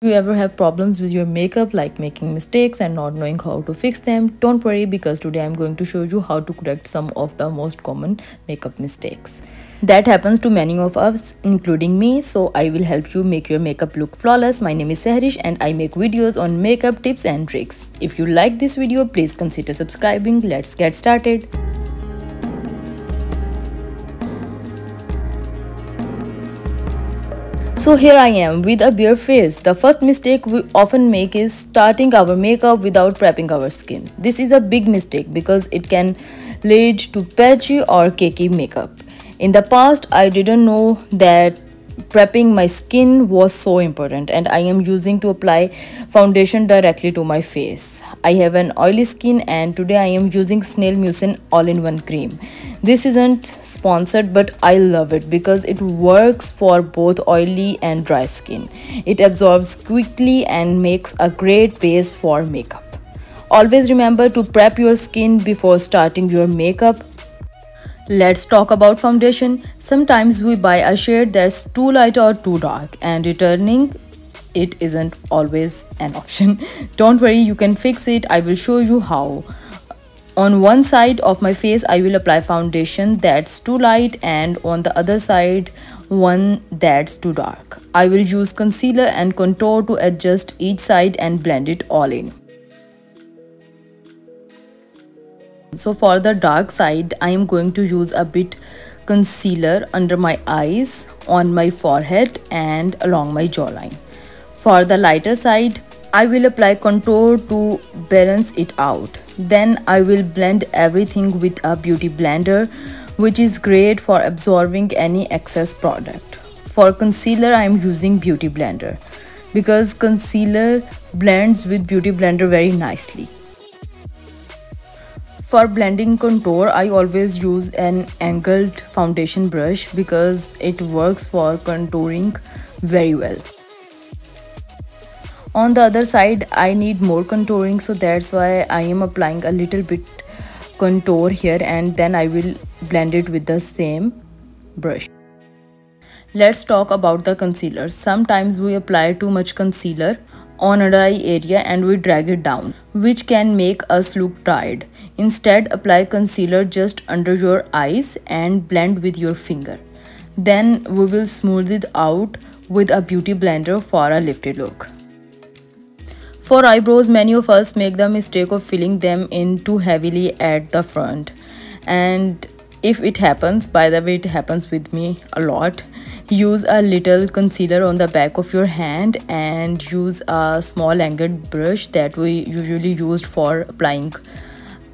Do you ever have problems with your makeup, like making mistakes and not knowing how to fix them? Don't worry, because today I'm going to show you how to correct some of the most common makeup mistakes. That happens to many of us, including me, so I will help you make your makeup look flawless. My name is Sehrish and I make videos on makeup tips and tricks. If you like this video, please consider subscribing. Let's get started. So here I am with a bare face. The first mistake we often make is starting our makeup without prepping our skin. This is a big mistake because it can lead to patchy or cakey makeup. In the past, I didn't know that prepping my skin was so important, and I am using to apply foundation directly to my face. I have an oily skin and today I am using Snail Mucin all-in-one cream. This isn't sponsored, but I love it because it works for both oily and dry skin. It absorbs quickly and makes a great base for makeup. Always remember to prep your skin before starting your makeup. Let's talk about foundation. Sometimes we buy a shade that's too light or too dark, and returning it isn't always an option. Don't worry, you can fix it. I will show you how. On one side of my face, I will apply foundation that's too light, and on the other side, one that's too dark. I will use concealer and contour to adjust each side and blend it all in. So for the dark side, I am going to use a bit concealer under my eyes, on my forehead and along my jawline. For the lighter side, I will apply contour to balance it out. Then I will blend everything with a beauty blender, which is great for absorbing any excess product. For concealer, I am using beauty blender because concealer blends with beauty blender very nicely. For blending contour, I always use an angled foundation brush because it works for contouring very well. On the other side, I need more contouring, so that's why I am applying a little bit contour here and then I will blend it with the same brush. Let's talk about the concealer. Sometimes we apply too much concealer on a dry area and we drag it down, which can make us look tired. Instead, apply concealer just under your eyes and blend with your finger. Then we will smooth it out with a beauty blender for a lifted look. For eyebrows, many of us make the mistake of filling them in too heavily at the front. And if it happens, by the way, it happens with me a lot, use a little concealer on the back of your hand and use a small angled brush that we usually used for applying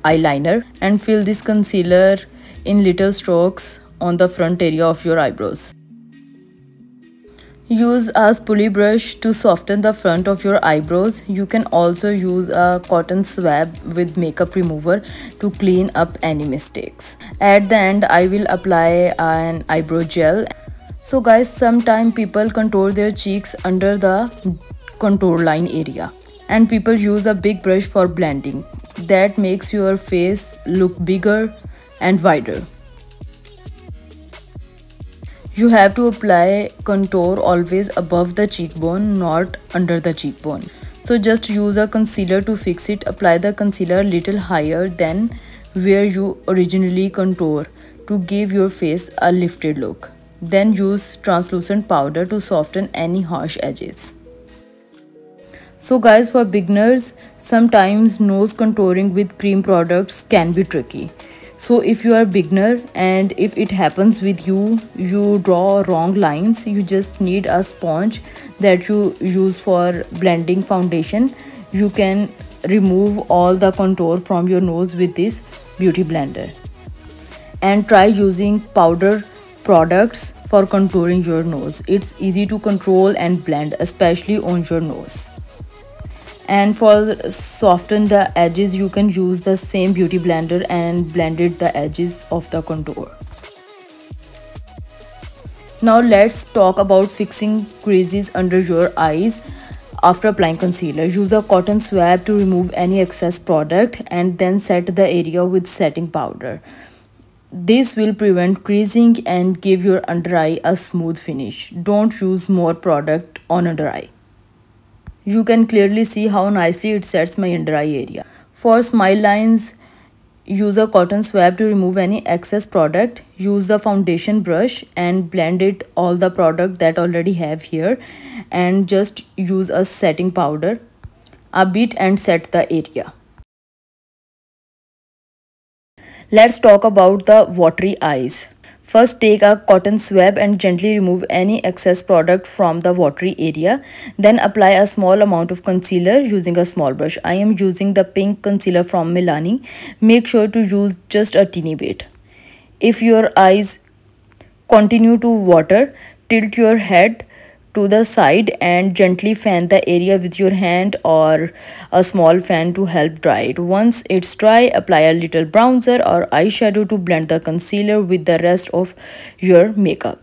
eyeliner and fill this concealer in little strokes on the front area of your eyebrows. Use a spoolie brush to soften the front of your eyebrows. You can also use a cotton swab with makeup remover to clean up any mistakes. At the end, I will apply an eyebrow gel. So guys, sometimes people contour their cheeks under the contour line area, and people use a big brush for blending. That makes your face look bigger and wider. You have to apply contour always above the cheekbone, not under the cheekbone. So just use a concealer to fix it. Apply the concealer a little higher than where you originally contour to give your face a lifted look. Then use translucent powder to soften any harsh edges. So guys, for beginners, sometimes nose contouring with cream products can be tricky. So if you are a beginner and if it happens with you, you draw wrong lines, you just need a sponge that you use for blending foundation. You can remove all the contour from your nose with this beauty blender. And try using powder products for contouring your nose. It's easy to control and blend, especially on your nose. And for soften the edges, you can use the same beauty blender and blend it the edges of the contour. Now let's talk about fixing creases under your eyes after applying concealer. Use a cotton swab to remove any excess product and then set the area with setting powder. This will prevent creasing and give your under eye a smooth finish. Don't use more product on under eye. You can clearly see how nicely it sets my under eye area. For smile lines, use a cotton swab to remove any excess product. Use the foundation brush and blend it all the product that already have here, and just use a setting powder a bit and set the area. Let's talk about the watery eyes. First, take a cotton swab and gently remove any excess product from the watery area. Then apply a small amount of concealer using a small brush. I am using the pink concealer from Milani. Make sure to use just a teeny bit. If your eyes continue to water, tilt your head to the side and gently fan the area with your hand or a small fan to help dry it. Once it's dry, apply a little bronzer or eyeshadow to blend the concealer with the rest of your makeup.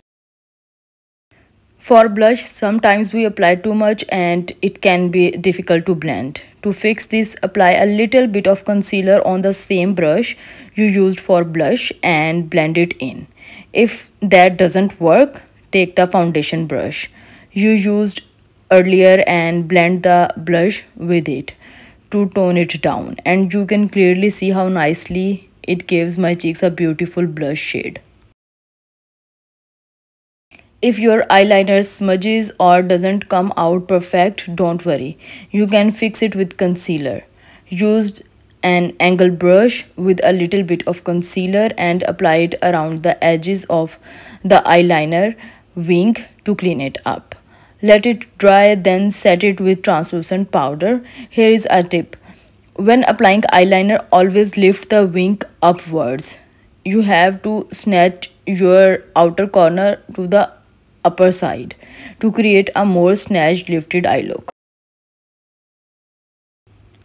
For blush, sometimes we apply too much and it can be difficult to blend. To fix this, apply a little bit of concealer on the same brush you used for blush and blend it in. If that doesn't work, take the foundation brush you used earlier and blend the blush with it to tone it down, and you can clearly see how nicely it gives my cheeks a beautiful blush shade. If your eyeliner smudges or doesn't come out perfect, don't worry. You can fix it with concealer. Use an angle brush with a little bit of concealer and apply it around the edges of the eyeliner wing to clean it up. Let it dry, then set it with translucent powder. Here is a tip. When applying eyeliner, always lift the wing upwards. You have to snatch your outer corner to the upper side to create a more snatched lifted eye look.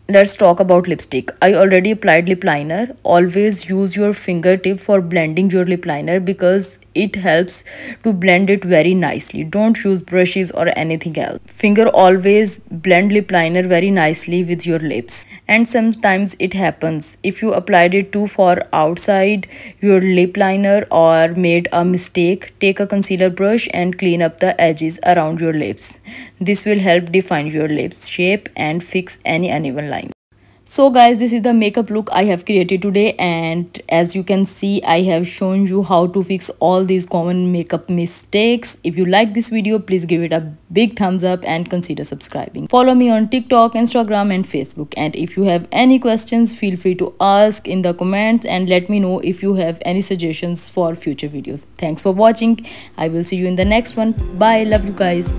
Let's talk about lipstick. I already applied lip liner. Always use your fingertip for blending your lip liner because it helps to blend it very nicely. Don't use brushes or anything else. Finger always blend lip liner very nicely with your lips. And sometimes it happens. If you applied it too far outside your lip liner or made a mistake, take a concealer brush and clean up the edges around your lips. This will help define your lips shape and fix any uneven line. So guys, this is the makeup look I have created today, and as you can see, I have shown you how to fix all these common makeup mistakes. If you like this video, please give it a big thumbs up and consider subscribing. Follow me on TikTok, Instagram and Facebook, and if you have any questions, feel free to ask in the comments and let me know if you have any suggestions for future videos. Thanks for watching. I will see you in the next one. Bye. Love you guys.